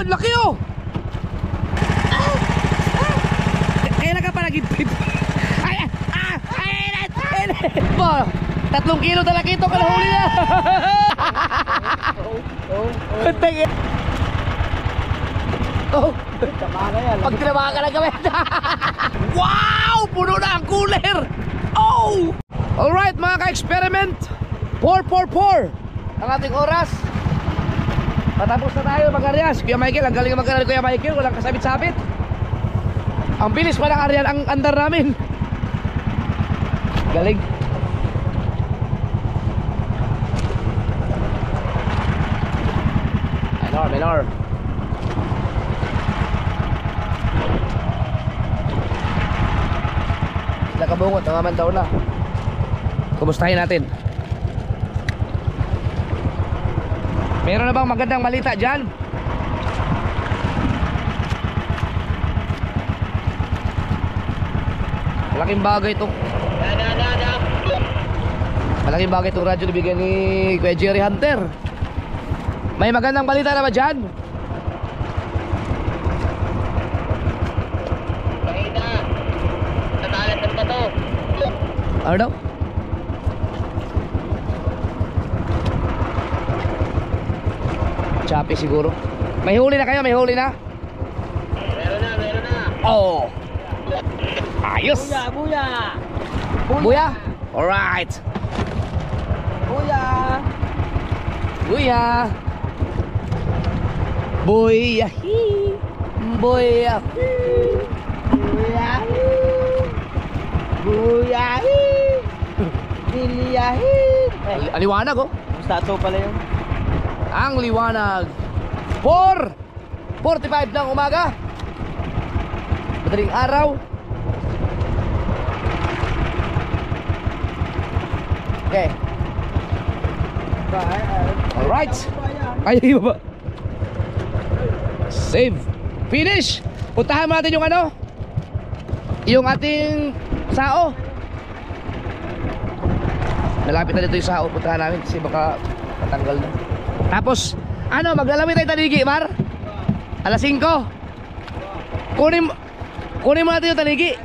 Wow, laki oh. Kaya na ka pa nag-ipip. Ay, po, 3 kilo talaga ito, kalahuli na. Oh, pag tinabahan ka lang gawin. Wow, puno na ang cooler. Oh, alright mga ka-experiment, 4 ang ating oras. Patapos na tayo mag-aryas. Kuya Michael, ang galing mag-aryas. Kuya Michael, walang kasabit-sabit. Ang bilis pa ng aryal ang andar namin. Galing. Menor. Sila kabungot, nangamandaw na. Kumustahin natin. Meron na bang magandang balita dyan? Malaking bagay itong radyo na bigyan ni Kuya Jerry Hunter. May magandang balita na ba dyan? Pakita. Natalat ng bato. Ano daw? Choppy siguro. May huli na kayo? May huli na? Meron na. Oh! Ayos! Buya. Buya? Alright! Buya. Buya! Buyahi! Buyahi! Buyahi. Biliyahi. Aliwanag oh! Sato pala yun. Ang liwanag. 4:45 ng umaga. Madaling araw. Okay. Alright. Ay, baba. Save. Finish. Puntahan natin yung ano, yung ating sao. Malapit na dito yung sao. Puntahan namin kasi baka patanggal na. Tapos, ano, maglalami tayo taligi, Mar? Alas 5. Kunin mo natin yung taligi.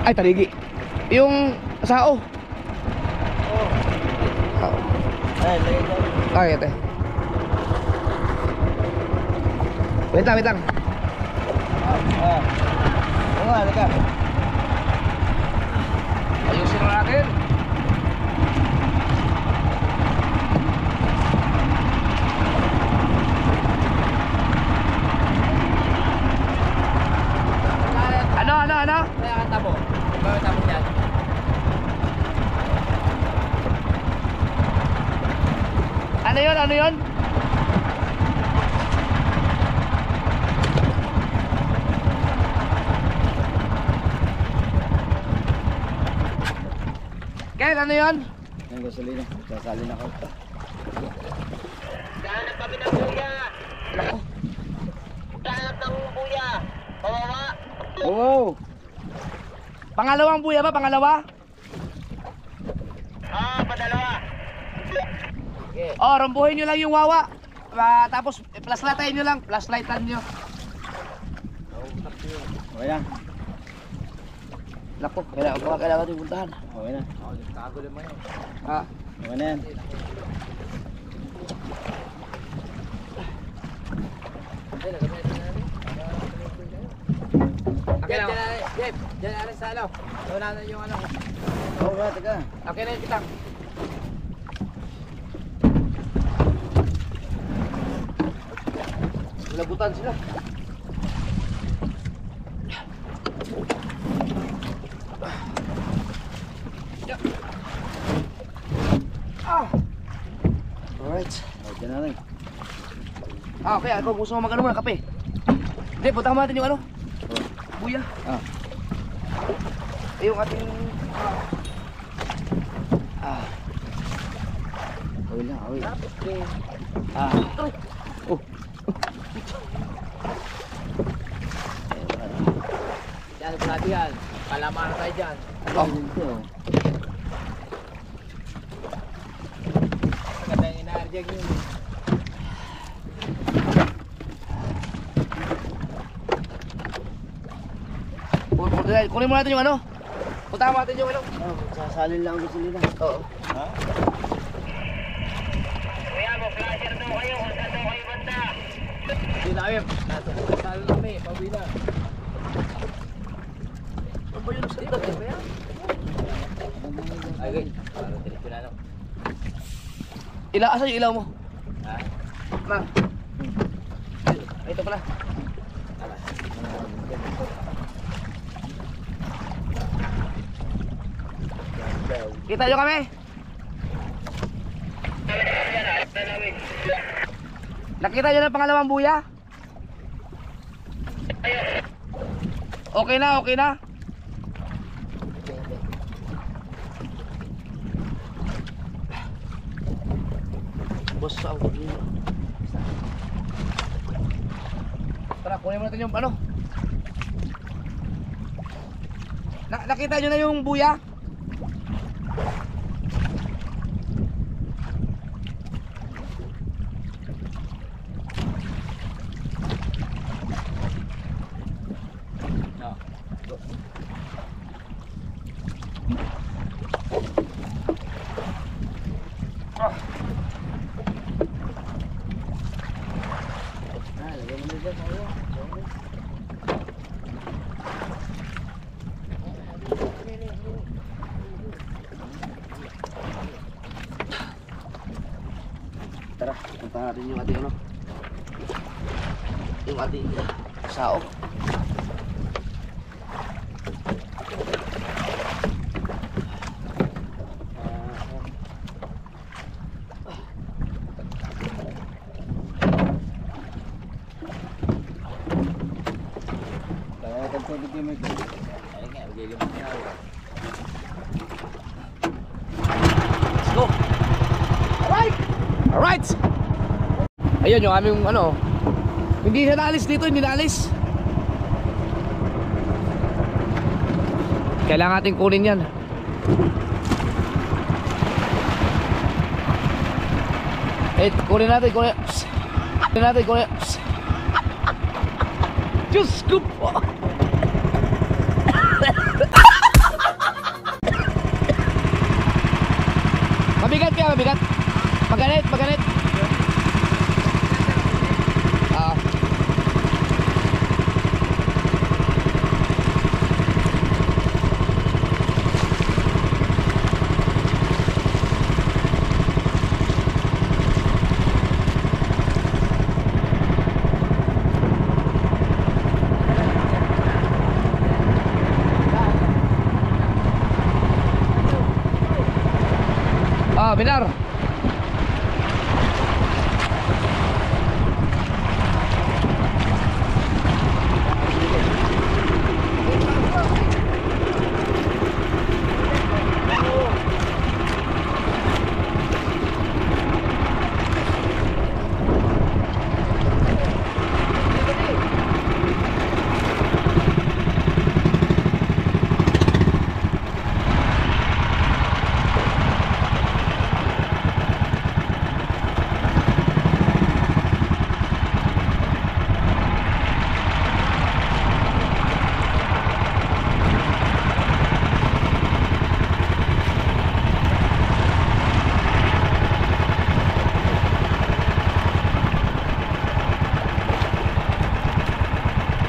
Ay, taligi. Yung sao. Ay, ito. Wait lang. Ayusin na natin. Ano? Kaya tabo. Bakit tabo yan? Ano yun? Ken, ano yun? Yung gasolina. Sasalin ako. Dahanap kami ng buya. Dahanap ng buya. Kawawa. Oo. Pangalawang buya ba? Pangalawa? Padalawa. Okay. Oh, rumbuhin nyo lang yung wawa. Tapos flashlightan nyo lang. Flashlightan nyo. Okay na. Naku, kailangan natin puntahan. Okay na. Tago naman yun. Okay na yan. Jeff, dyan na rin sa ano. Wala na yung ano. Oo nga, taga. Okay na yung kitang. Labutan sila. Alright. Dyan na rin. Okay, ako gusto mo mag-ano muna, kape. Hindi, puntahan natin yung ano. Buya. Yung ating Awil na, awil. Oh. Yan, sabi yan. Palaman na tayo dyan. Maganda yung ina-reject yun. Kunin mo natin yung ano. Puntahan mo natin yung ano. Sasalin lang gusto nila. Oo. Ha? Kuya, mag-flasher daw kayo kung saan daw kayo banda. Hindi na kami. Salo na kami. Pauwi na. Ano ba yun sa itak eh? Ay, okay. Parang diretso na lang. Ilaw, asan yung ilaw mo? Ha? Ma. Ay, ito pala. Kita nyo kami? Nakita nyo na pangalawang buya? Okay na, okay na. Boss, ako dito. Tara, kunin mo natin yung ano. Nakita nyo na yung buya? Tara, punta natin yung ating ano. Yung ating sao. Kaya tagpabig yung may dito. Ay nga, maglilimot na ako. Let's go. Alright. Alright. Ayun yung aming ano. Hindi siya naalis dito, hindi naalis. Kailangan natin kunin yan. Eh, kunin natin, kunin. Kunin natin, kunin. Diyos ko po. Mabigat kaya, mabigat. Maganit, maganit. Benar.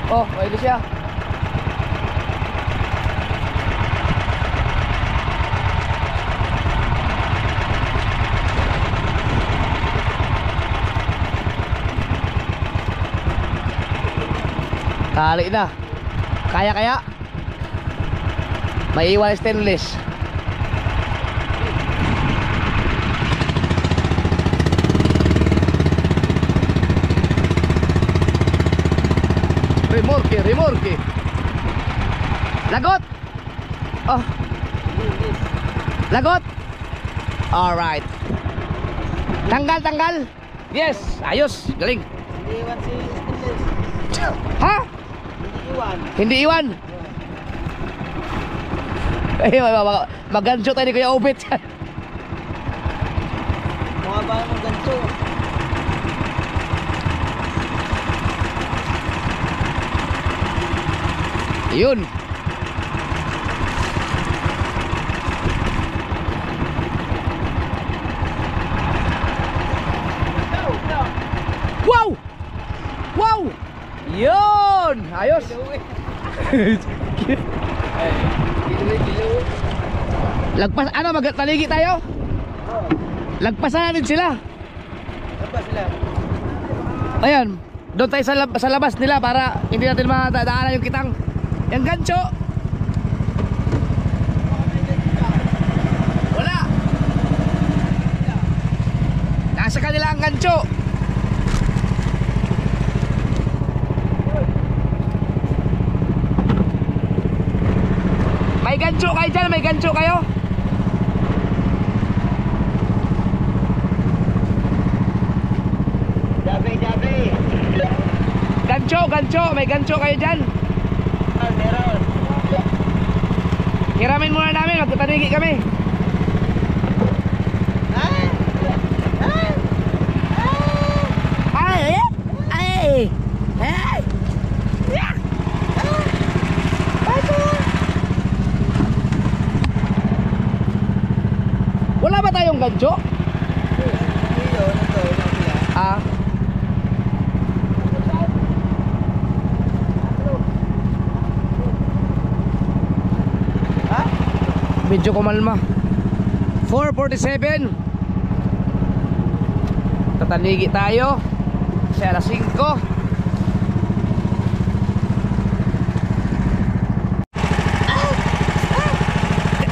Oh, pwede siya. Tali na. Kaya. May iwan stainless. Remorque. Lagot. Oh. Lagot. Alright. Tanggal. Yes, ayos, galing. Hindi iwan si Stingless. Ha? Hindi iwan. Hindi iwan. Eh, mag-gancho tayo ni Kuya Obit. Mga ba ng ganito? Yun. Yun! Ayos! Lagpas, ano, magtaligi tayo? Lagpasan natin sila. Lagpas sila. Ayan, doon tayo sa labas nila para hindi natin madaanan yung kitang. Yung gancho. Wala. Nasa kanila ang gancho. May gancho kayo dyan, may gancho kayo. Jabe. Gancho, may gancho kayo dyan. Meron. Hiramin muna namin, magtatanigi kami. Wala ba tayong gancho? Ah. Medyo kumalma. 4:47. Tatanigi tayo. Kasi alas 5.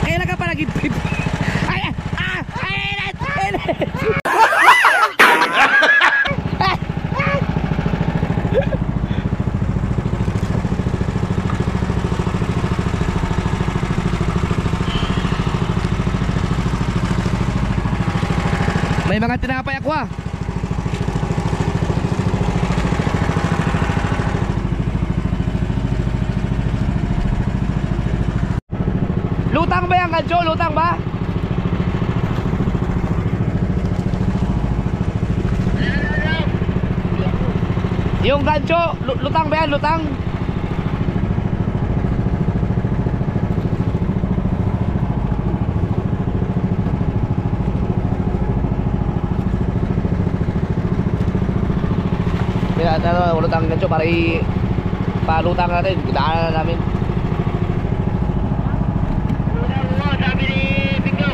Kaya na ka pa nagipip. May mga tinapay ako ah. Lutang ba yan, gancho? Lutang ba? Yung gancho, lutang ba yan? Lutang? Kaya lutang gancho para ipalutang natin. Kitaanan na namin. Sabi ni Bingo.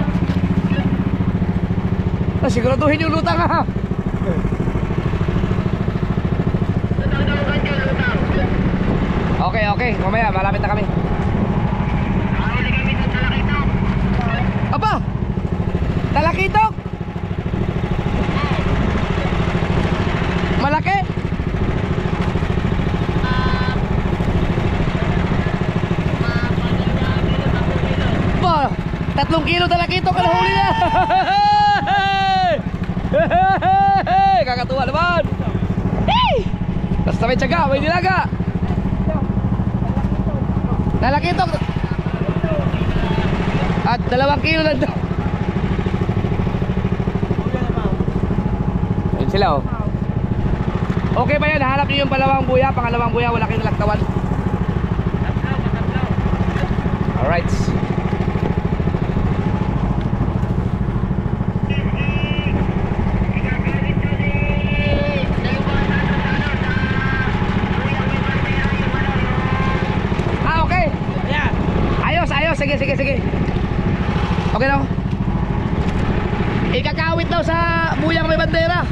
Siguraduhin yung lutang ha. Okay, mamaya malapit na kami. Huli kami sa Talakitok. Aba! Talakitok! Malaki? Ba, 3 kilo talakitok ang huli na. Kakatuwa naman. Basta may tiyaga, may nilaga. Talakitok. At 2 kilo lang daw. Ayun sila oh. Okay ba yan? Hanap nyo yung pangalawang buya, wala kayong nalagtawan. Alright. Okay. Ayos. Sige. Okay na. Ikakawit daw sa buyang may bandera.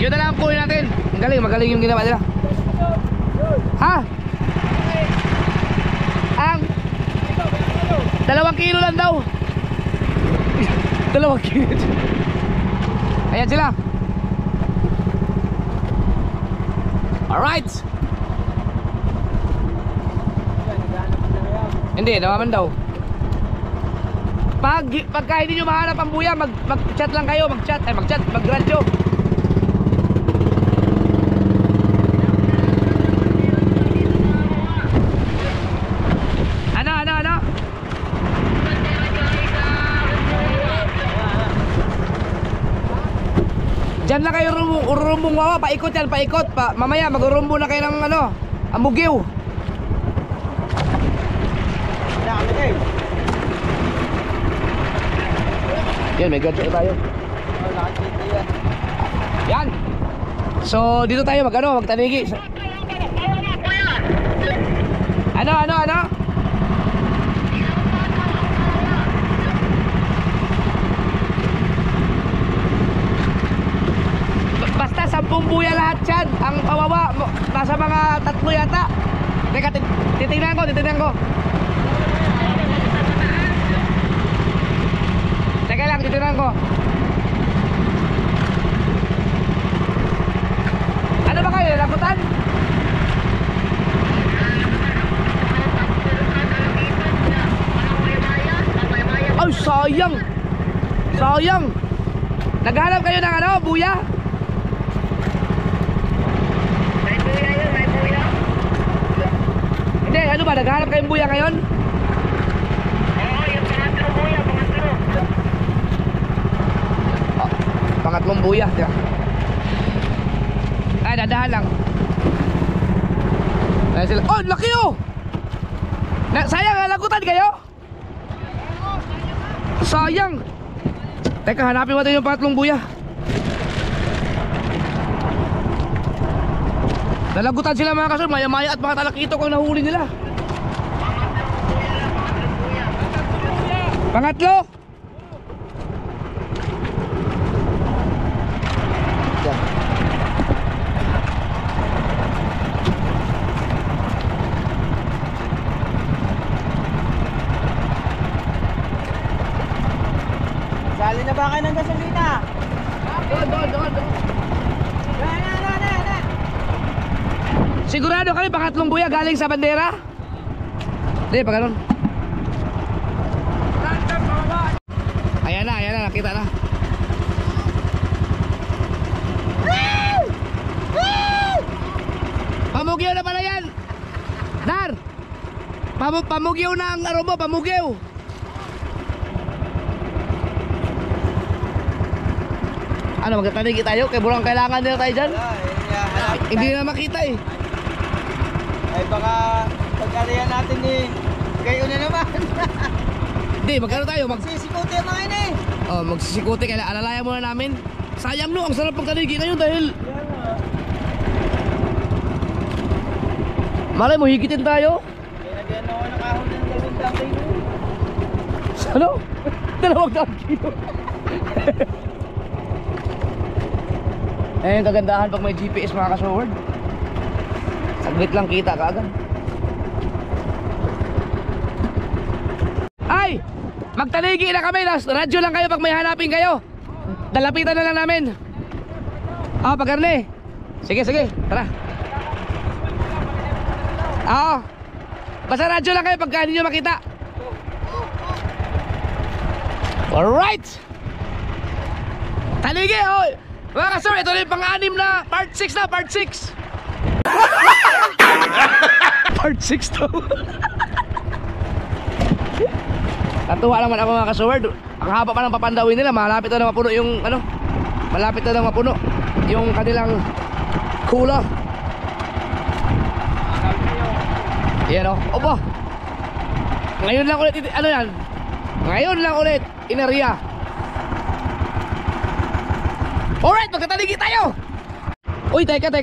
Yun na lang ang kunin natin. Magaling yung ginawa nila. Ha? Ang 2 kilo lang daw. 2 kilo. Ayan sila. Alright. Hindi, nawaman daw. Pagka hindi nyo mahanap ang buya, mag-chat lang kayo. Mag-radyo. Ano? Diyan lang kayo rumbong wawa, paikot yan, mamaya mag-rumbo na kayo ng Amugyo. Yan, may gadget tayo. Yan. So, dito tayo magtanigi. Ano? Basta 10 buya lahat yan. Ang pababa, nasa mga 3 yata. Teka, titignan ko. Teka lang, titignan ko. Ano ba kayo, lagutan? Ay, sayang. Naghanap kayo ng ano, buya? May buya yun, may buya. Hindi, ano ba, naghanap kayong buya ngayon? Oo, yung pangatlo buya, pangatlo. Pangatlong buya, di ba? Ay, dadahan lang. Ay, sila. Oh, laki oh! Sayang, lagutan kayo? Sayang. Teka, hanapin mo tayo yung pangatlong buya. Nalagutan sila mga kasur. Maya-maya at mga talakitok ang nahuli nila. Pangatlo. Sali na ba kayo ng gasolina? Doon. Na. Sigurado kayo pangatlong buya galing sa bandera? Hindi, pa ganun. Ayan na, nakita na. Pamugyaw na pala yan. Dar, pamugyaw na ang aromo, pamugyaw. Ano, magtatanigi tayo? Kaya bulang kailangan nila tayo dyan. Hindi na makita eh. Ay baka pagkariyan natin kayo na naman. Hindi, magkano tayo? Sisikuti ang mga ini. Oh, magsisikuti, kaya alalayan muna namin. Sayang no, ang sarap pagtanigi ngayon dahil malay mo, higitin tayo. Kaya nagyan ako ng kahon ng 2 kilo. Ano? 2 kilo. Eh, yung kagandahan pag may GPS mga kasoward. Saglit lang kita kaagad. Ay! Magtanigi na kami. Radyo lang kayo pag may hanapin kayo. Dalapitan na lang namin. Pagkarne. Sige, tara. Basta radyo lang kayo pagka hindi nyo makita. Alright! Tanigi, oh! Mga kasor, ito na yung pang-anim na part 6 na, part 6. Part 6 to. Natuwa naman ako mga kasor. Ang haba pa ng papandawin nila. Malapit na mapuno yung ano. Malapit na mapuno yung kanilang kula. Yan o. Opo. Ngayon lang ulit, ano yan? Ngayon lang ulit, inariya. Alright, magkataligi tayo. Uy, teka.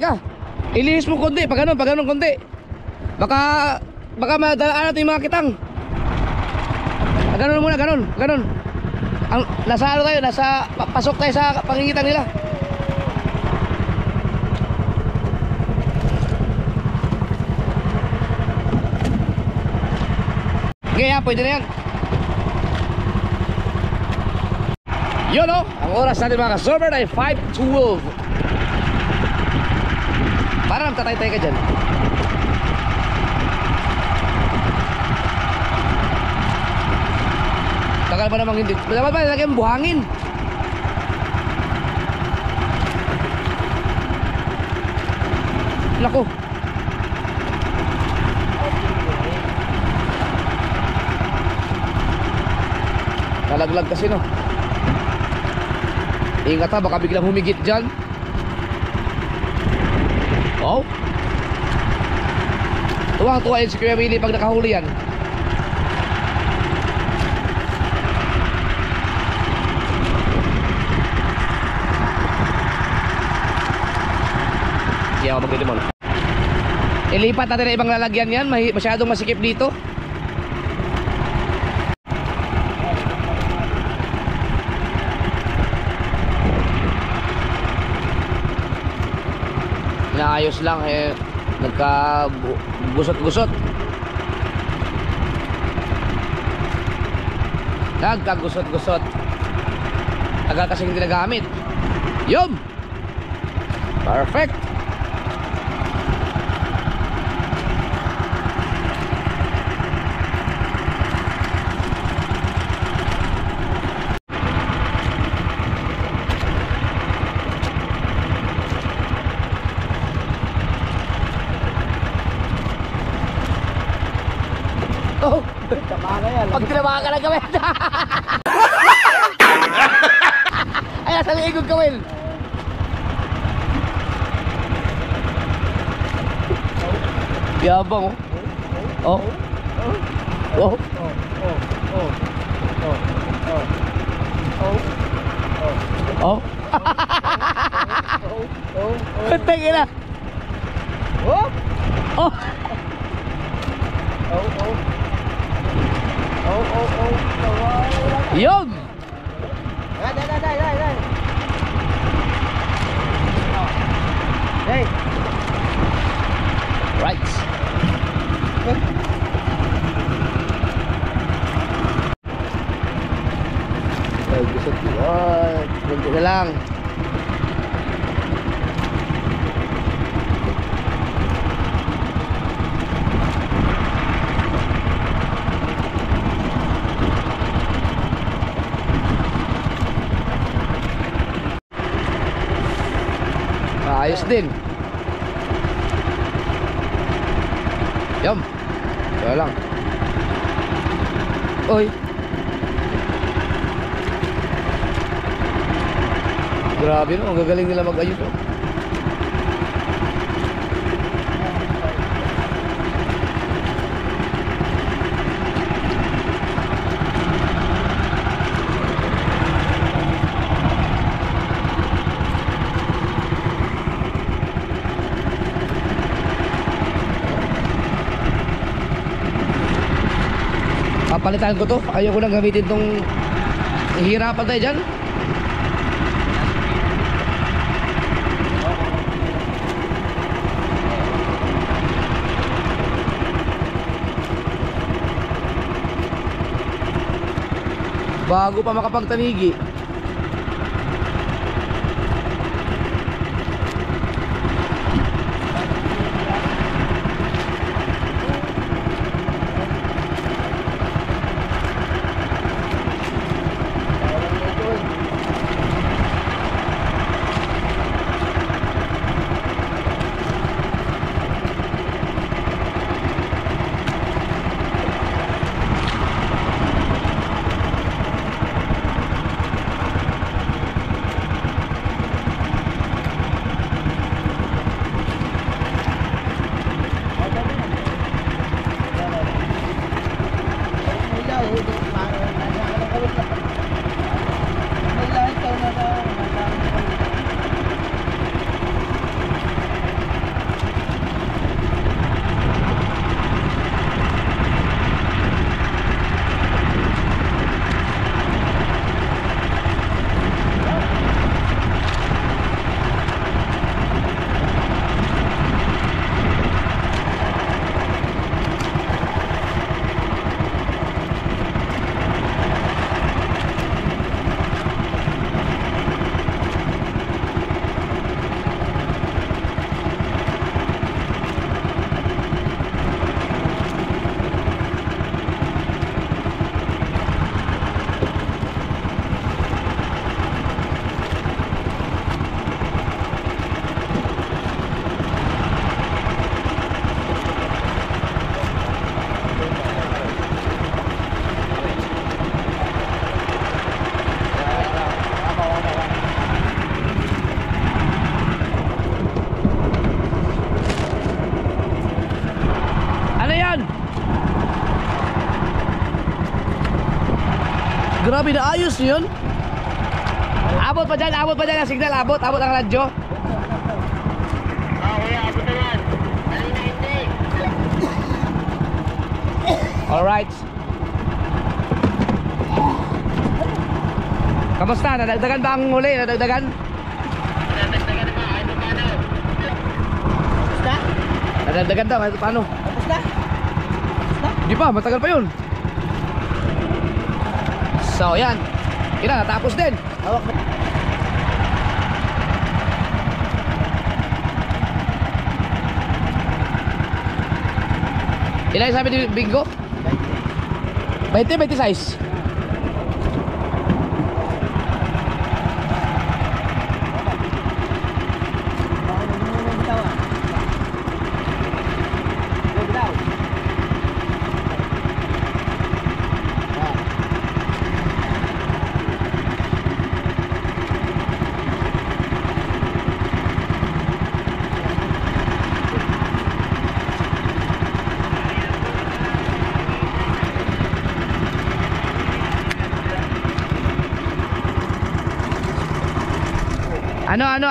Ilihis mo konti, pag ganun konti. Baka madalaan natin yung mga kitang. Ganun muna, ganun. Nasa ano tayo, pasok tayo sa pangingitan nila. Okay, pwede na yan. Yun o, ang oras natin mga ka-server ay 5:12. Parang tatay-tay ka dyan. Tagal pa namang hindi. Dapat pa nilagay ang buhangin. Naku. Talaglag kasi no. Ingat ha, baka biglang humigit dyan. Oh. Tuwang-tuwa yun si Kuya Willie pag nakahuli yan. Sige ako magtitimon. Ilipat natin na ibang lalagyan yan. Masyadong masikip dito. Naayos lang eh. Nagka-gusot-gusot. Nagka-gusot-gusot. Tagal kasing hindi nagamit. Yum! Perfect! Oh! Pag tinabahan ka lang gawin. Ay, nasa liigog gawin. Yabang oh. Oh. Oh. Tingin na. Oh. Oh. Yun! Right. Gusot yun. Ganti na lang. Ayos din. Yum. Kaya lang. Oy. Grabe no, ang gagaling nila mag-ayos oh. Papalitan ko to. Ayoko nang gamitin tong hihirapan tayo dyan. Bago pa makapagtanigi. Grabe na ayos yun. Abot pa dyan ang signal. Abot ang radyo. Ah, kuya. Alright. Kamusta? Nadagdagan ba ang huli? Nadagdagan? Nadagdagan naman, ano paano? Basta? Nadagdagan daw, kahit paano? Basta? Hindi pa, matagal pa yun. So, yan. Kina, natapos din. Hawak mo. Ilan yung sabi ni Bingo? 20, 26.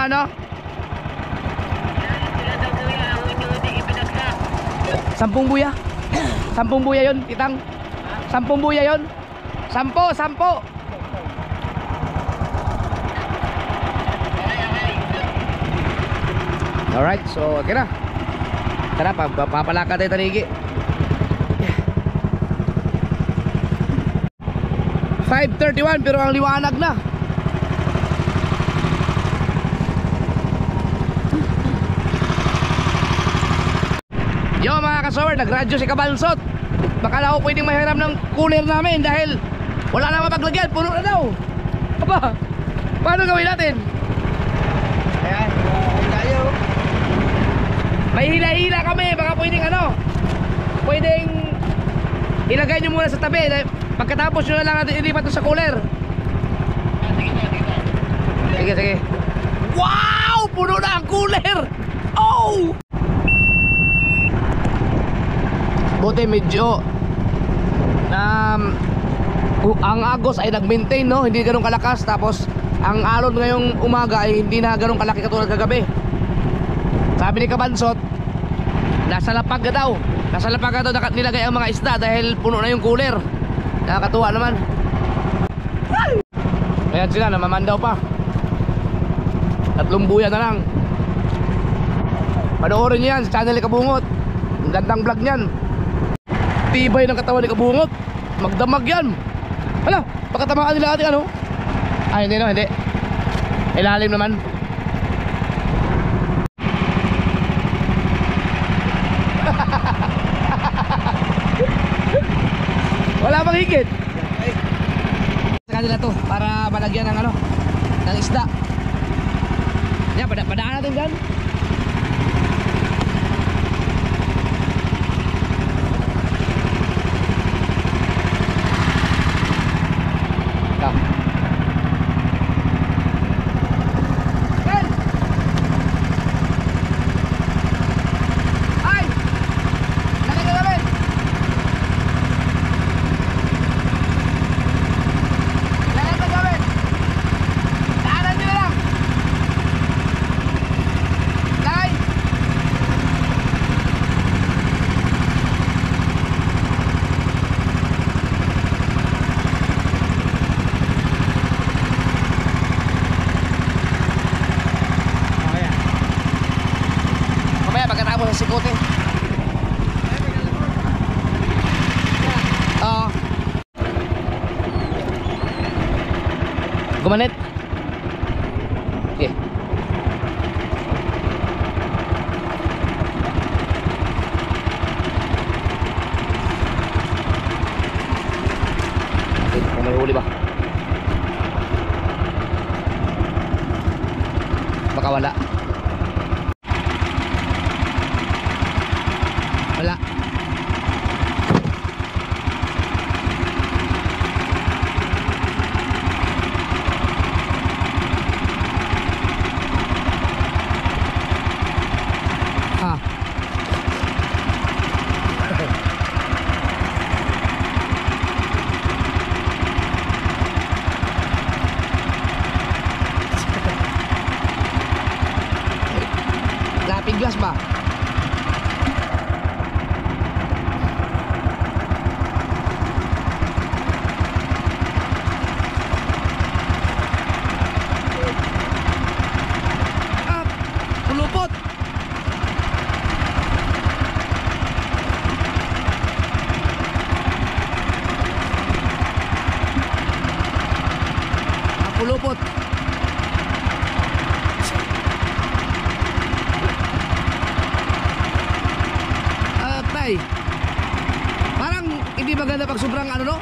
Ano? Sila daw kuya, ang hindi ipinagsak. 10 buya. 10 buya yun, titang. 10 buya yun. 10. Alright, so okay na. Tara, papalakad tayo tanigi. 5:31 pero ang liwanag na. Yo mga kasower, nagradyo si Kabansot. Baka na ako pwedeng mahiram ng cooler namin dahil wala na mapaglagyan, puno na daw. Aba, paano gawin natin? Ayan, tayo. May hila-hila kami, baka pwedeng pwedeng ilagay nyo muna sa tabi. Pagkatapos nyo na lang natin ilipat sa cooler. Sige. Wow! Puno na ang cooler! Oh! Buti medyo ang Agos ay nag-maintain, no? Hindi ganun kalakas. Tapos ang alon ngayong umaga ay hindi na ganun kalaki katulad kagabi. Sabi ni Kabansot, nasa lapag na daw nilagay ang mga isda dahil puno na yung cooler. Nakakatuwa naman. Ayan sila, namamandaw pa. 3 buya na lang. Panoorin nyo yan sa channel ni Kabungot. Ang gandang vlog nyan. Tibay ng katawan ni Kabungot. Magdamag yan. Hala, pagkatamaan nila ating Ay, hindi no, hindi. Ilalim naman. Wala bang higit? Sa kanila to, para malagyan ng ng isda. Yan, padaan natin dyan. Sikote. Gumanit. Okay. Kung may huli ba? Baka wala. Wala. Lapiglas ba? Ay. Parang hindi maganda pag sobrang ano no?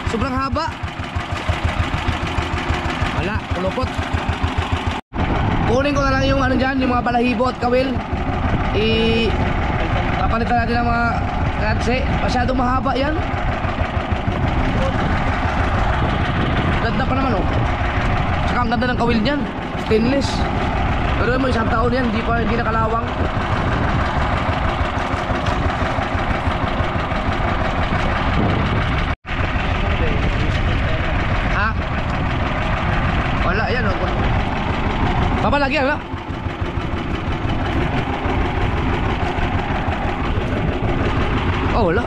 Sobrang haba. Wala, kulupot. Kunin ko na lang yung ano dyan, yung mga balahibo at kawil. Papalitan natin ang mga katse. Masyadong mahaba yan. Ganda pa naman oh. Tsaka ang ganda ng kawil niyan. Stainless. Pero mo isang taon yan, hindi nakalawang. Ha? Wala yan oh. Papalagyan ha? Oh wala.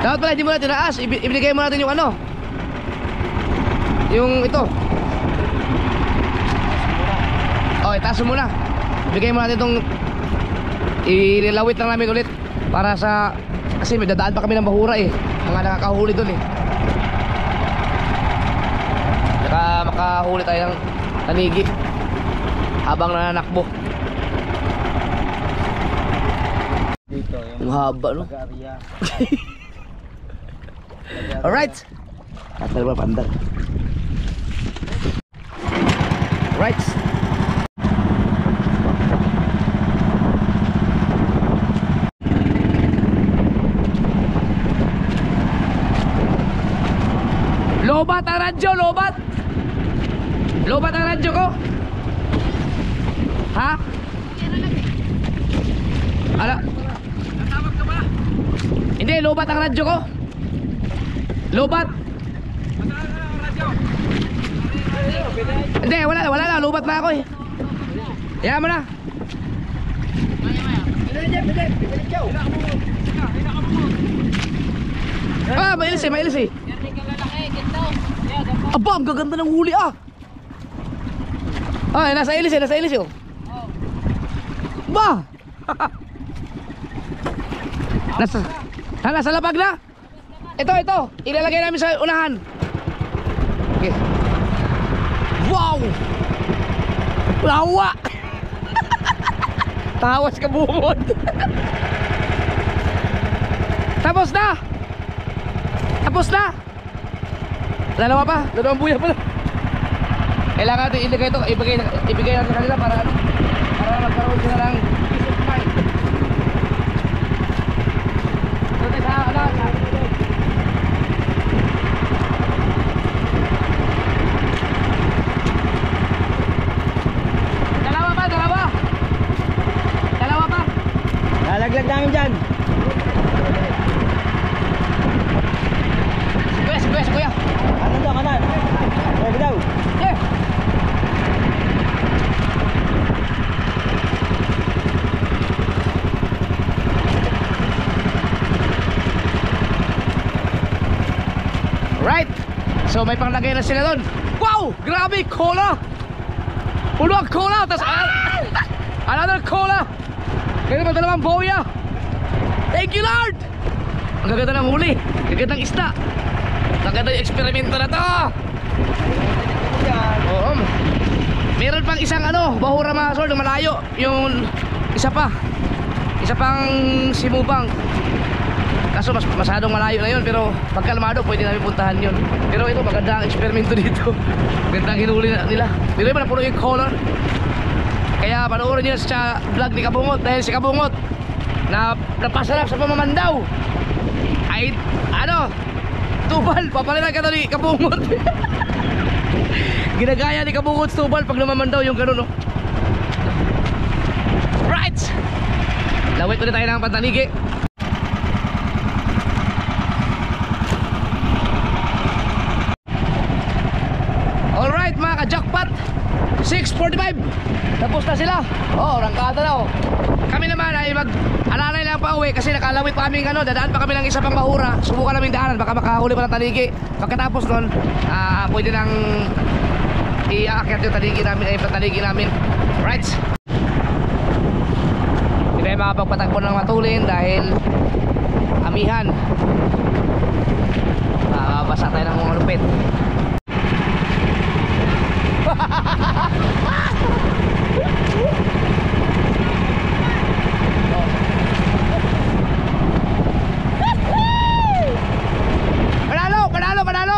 Dapat pala hindi mo natin tinaas. Ibigay mo natin yung ano. Yung ito. Oh, itaas mo muna. Ibigay mo natin itong ililawit lang namin ulit. Para sa kasi may dadaan pa kami ng bahura eh. Mga nakakahuli dun eh. Saka makahuli tayo ng tanigi habang nananakbo. Dito Yung haba no. area. Alright. Atal ba pandar? Right. Lobat ang radyo, lobat. Lobat ang radyo ko. Ha? Ala. Natawag ka ba? Hindi, lobat ang radyo ko. Lobat. Hindi, wala na, lobat na ako eh. Hayaan mo na. Ah, mailis eh. Aba, ang gaganda ng huli ah. Ah, nasa ilis oh. Ba! Nasa lapag na? Ito, ilalagay namin sa unahan. Okay. Wow! Lawa! Tawas ka bumod. Tapos na! Dalawa pa, dalawang buya pa. Kailangan natin ilagay ito, ibigay natin kanila para magkaroon sila ng peace of mind. So, Dalawa pa. Lalaglag namin dyan. Kuya. Kanan daw, kanan. Pwede daw. Yeah. Right. So may panglagay na sila doon. Wow! Grabe, cola. Puno ang cola. Tapos another cola. Kaya naman dalawang boya. Thank you Lord. Ang gaganda ng huli. Gaganda ng isda. Maganda yung eksperimento na to. Oo. Meron pang isang bahura mga sor, malayo. Yung isa pang Simubang. Kaso masyadong malayo na yun. Pero pag kalmado pwede namin puntahan yun. Pero ito maganda ang eksperimento dito. Maganda ang hinuli nila. Pero yun napuno yung color. Kaya panoorin nyo sa vlog ni Kabungot. Dahil si Kabungot napasarap sa pamamandaw ay tubal, papalitan ka ni Kabungot. Ginagaya ni Kabungot tubal pag lumamandaw yung gano'n, no? Right! Lawit ulit tayo ng pantanigi. Alright mga ka-jackpot, 6:45. Tapos na sila. Rangkada na oh. Kami naman ay mag-alalay lang pa uwi kasi nakalawit pa kaming dadaan pa kami ng isa pang bahura. Subukan namin daanan, baka makahuli pa ng taligi. Pagkatapos nun, pwede nang Iaakyat yung taligi namin, ay pataligi namin. Right. Hindi tayo makapagpatakbo ng matulin dahil amihan. Basa tayo ng mga lupit. Panalo! Panalo! Panalo!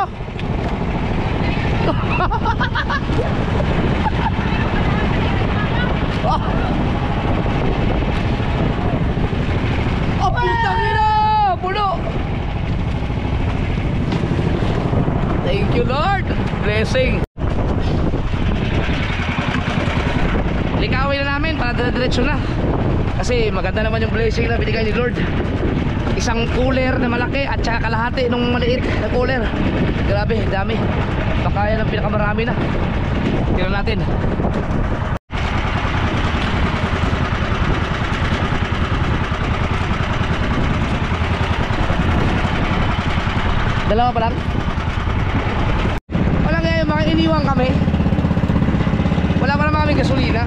Oh, oh putang ina! Puno! Thank you, Lord! Blessing! Likawin na namin para diretso na. Kasi maganda naman yung blessing na binigay ni Lord. Isang cooler na malaki at saka kalahati nung maliit na cooler. Grabe, dami. Baka yan ang pinakamarami na. Tingnan natin. Dalawa pa lang? Wala nga yung mga iniwang kami. Wala pa naman kaming gasolina.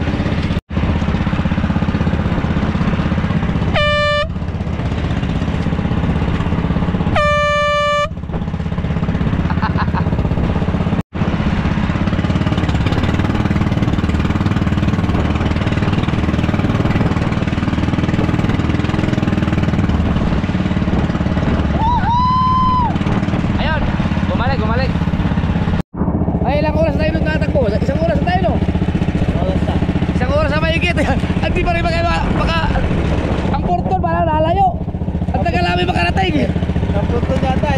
Ay, ilang oras tayo nung tatakbo? Isang oras na tayo, no? Isang oras na mahigit. At di pa rin baka ang portal pala lalayo. At tagal namin makarating. Ang portal yata,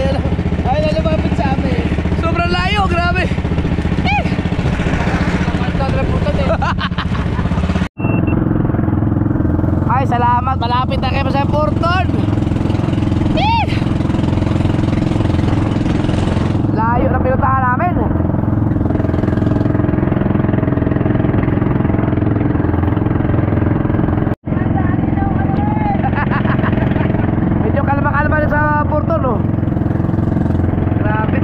ay lalabapit sa amin. Sobrang layo, grabe. Ay, salamat. Malapit na kayo sa portal. Layo na pinuntahan namin. Medyo kalma-kalma na sa portal, no? Grabe.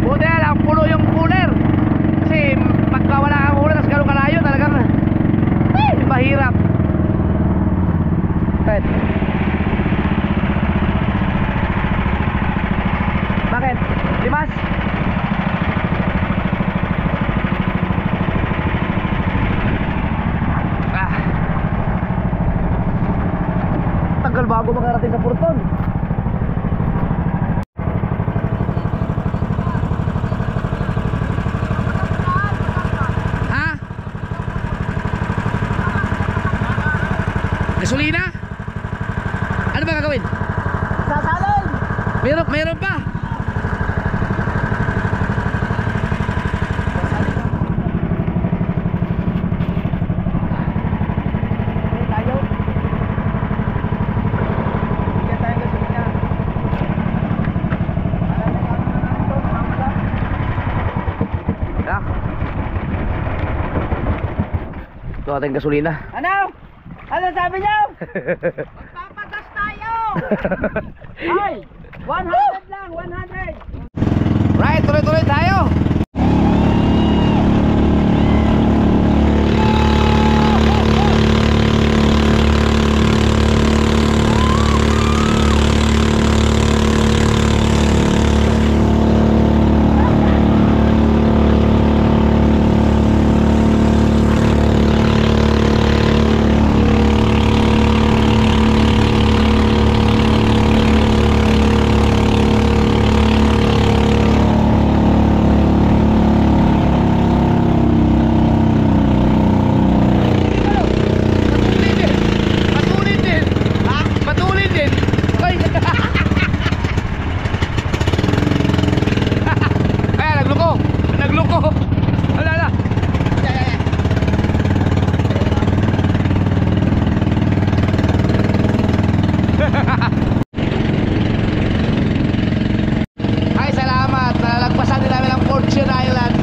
Buti na lang, puno yung cooler. Kasi pagka wala kang cooler, tapos gano'ng kalayo, talagang mahirap. Right. Bakit? Limas? Ah. Tagal bago makarating sa porton. Ha? Gasolina? Ano ba gagawin? Sasalin! Meron pa. Ito ating gasolina. Ano? Ano sabi niyo? Magpapatas tayo! Ay! 100 lang! 100! Right, tuloy-tuloy tayo. Ay, salamat. Nalagpasan din namin ang Fortune Island.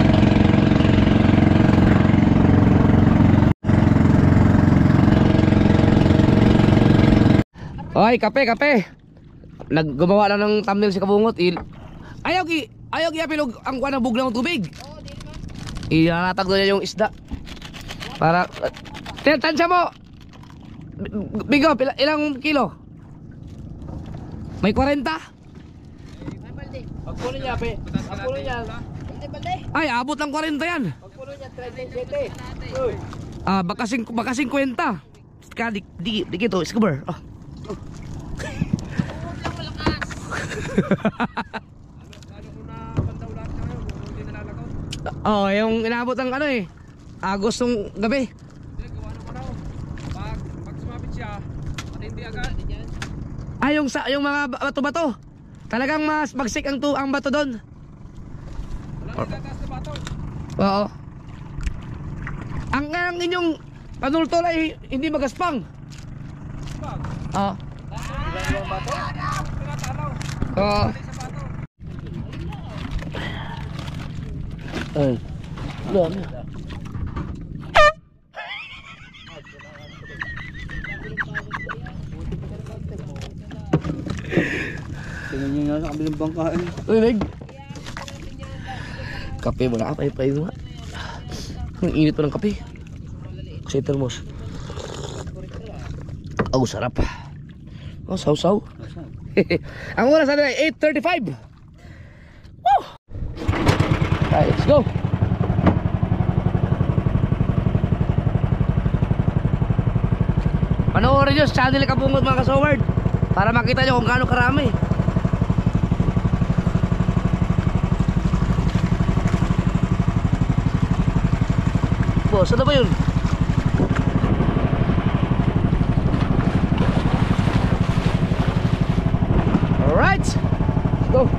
Oy, kape. Gumawa lang ng thumbnail si Kabungot. Ayaw Ayaw kaya pilog ang kuha ng buglang tubig. Ihalatag doon niya yung isda. Para tansya mo. Bigo, ilang kilo? May 40? Pagpuno niya, pe. Pagpuno niya. Ay, abot ng 40 yan. Pagpuno niya, 37. Baka 50. Di kito, iskabar. Oh. Oh, yung inabot ng ano eh. Agos ng gabi. Pag sumapit siya, matindi agad. Yung mga bato-bato. Talagang mas bagsik ang bato doon. Walang itataas na bato. Oo. Ang inyong panultol ay hindi magaspang. Oo. Walang bato? Pinatalaw. Oo. Sa bato. Ay. Dami. Tingnan niyo nga sa kabilang bangkaan. Rinig. Kape mo na, pay mo. Ang init pa ng kape. Kasi termos. Oh, sarap. Oh, saw-saw. Ang oras natin ay 8:35. Woo! Okay, let's go. Panoorin nyo sa channel Kabungot mga kasoward para makita nyo kung gaano karami. Boss, ano ba yun? Alright, let's go.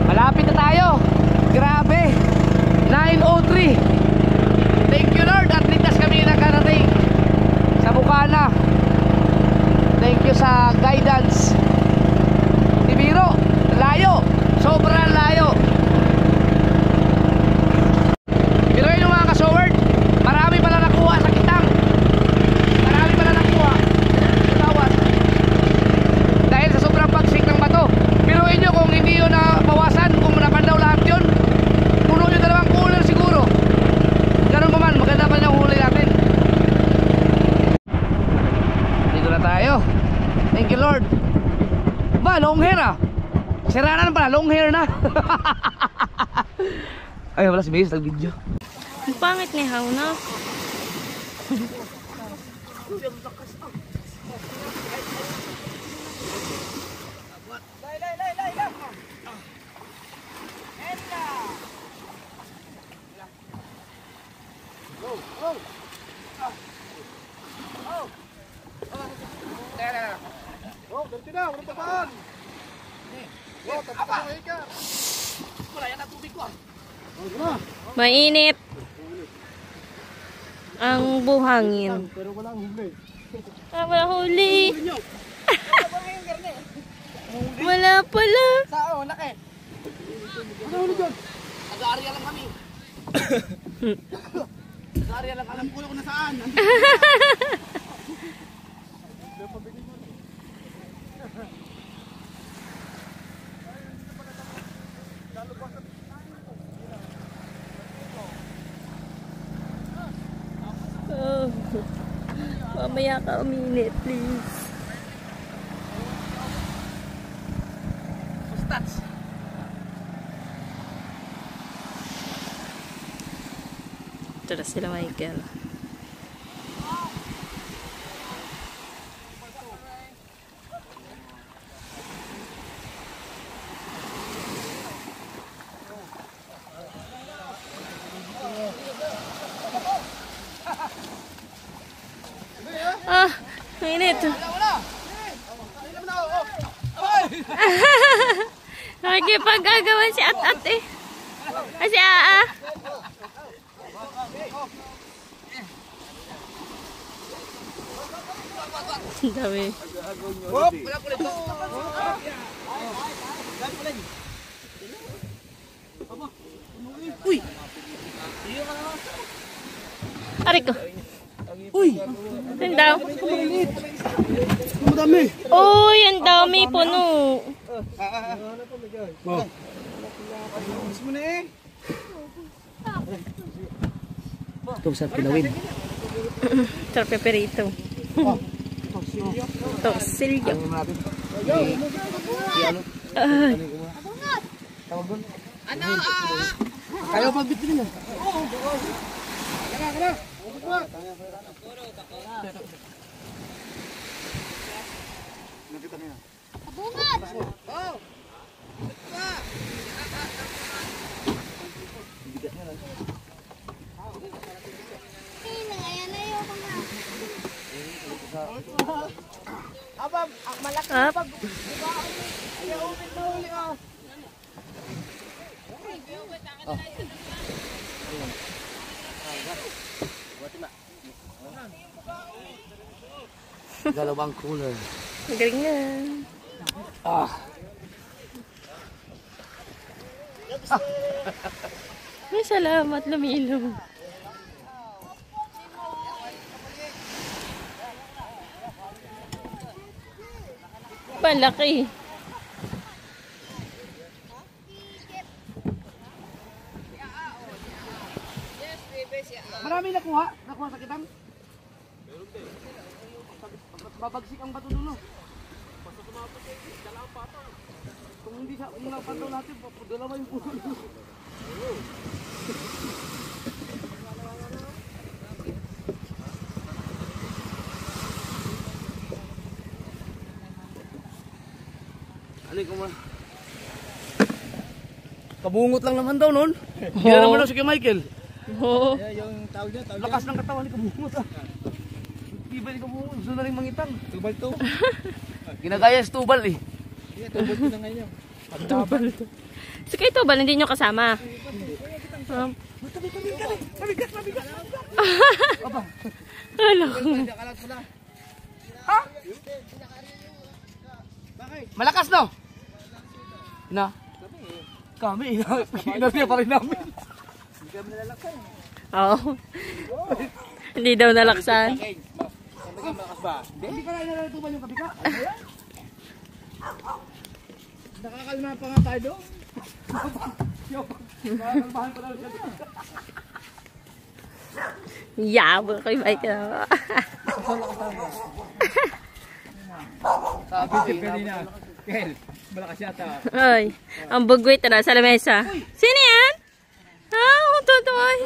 Malapit na tayo. Grabe. 9:03. Thank you Lord at ligtas kami nakarating sa Bukana. Thank you sa guidance. Di biro, layo. Sobrang layo. Pero yun yung mga kasoward, marami pala nakuha sa kitang. Marami pala nakuha sa tawad. Dahil sa sobrang pagsik ng bato. Pero inyo kung hindi yun na bawasan, kung napandaw lahat yun, puno nyo dalawang cooler siguro. Ganun pa man, maganda pa yung huli natin. Dito na tayo. Thank you Lord. Ba, long hair ah. Siranan pala, long hair na. Ay, wala si Mace nag-video. Ang pangit ni Hauna. Oh, ganti na, walang tapaan. Oh, tapaan mo ka. Wala yan ang tubig ko ah. Mainit. Ang buhangin. Pero walang huli. Wala huli. Wala pala. Sao, laki. Ano huli dyan? Nag-aarya lang kami. Nag-aarya lang, alam ko na kung nasaan. Oh. Mamaya ka uminit, please. Stats. Ito na sila, Michael. Ah, mainit. Nakikipag-agawan si At-At eh. Ah, si Aa. Ang dami. Hop! Aray ko. Uy! Yan daw. Madami! Uy, ang dami puno. Oh. Ito sa pilawin. Sarap peperito. Torsilyo. Ay. Kaya pa bitin niya. Up. Dalawang cooler. Magaling nga. Ay, salamat. Lumilong. Palaki. Marami nakuha. Nakuha sa kitang. Babagsik ang bato dulo. Kung hindi sa kung napantaw natin, dalawa yung puno. Alin ko man. Kabungot lang naman daw nun. Hindi na naman daw si Michael. Oo. Yung tawag niya, Lakas ng katawan ni kabungot ah. Iba ni kabungot. Gusto na rin mangitan. Tubal to. Ginagaya sa tubal eh. Tubal to na ngayon. Tubal to. So kayo tubal, hindi nyo kasama? Hala ko. Malakas no? Na? Kami. Inarya pa rin namin. Oo. Hindi daw nalaksan. Hindi ka na inaratuban yung kabika. Nakakalma pa nga tayo doon. Nakakalmahan pa lang siya. Yabo kay Michael. Sabi si Perina. Kel, malakas yata. Ay, ang bugwit na sa lamesa. Sino yan? Ah, tutoy.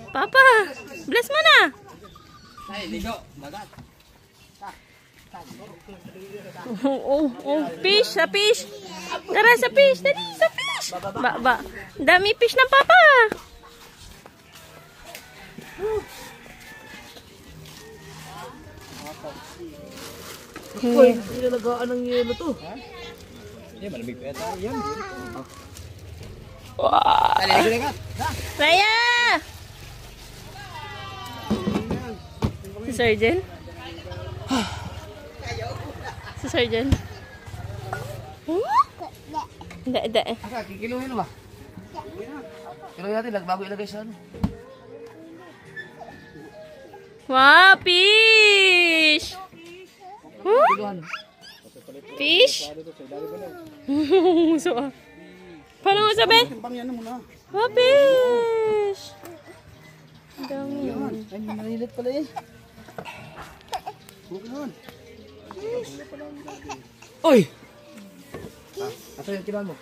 Papa, bless mo na. Ay, ligo. Magat. Fish, sa fish. Tara sa fish, dali sa fish. Dami fish ng papa. Uy, nilalagaan ng yelo to. Yan, malamig pa yata. Yan. Raya! Si Surgeon? Si Surgeon? Hindi. Asa, kikiluhin ba? Kiluhin natin, bago ilagay sa ano. Wow, fish! Huh? Kiluhan. Fish? So, paano mo sabi? Wow, fish! Ang dami yun. Ay, nalilit pala eh. Uy! Asa yung kiluhan mo?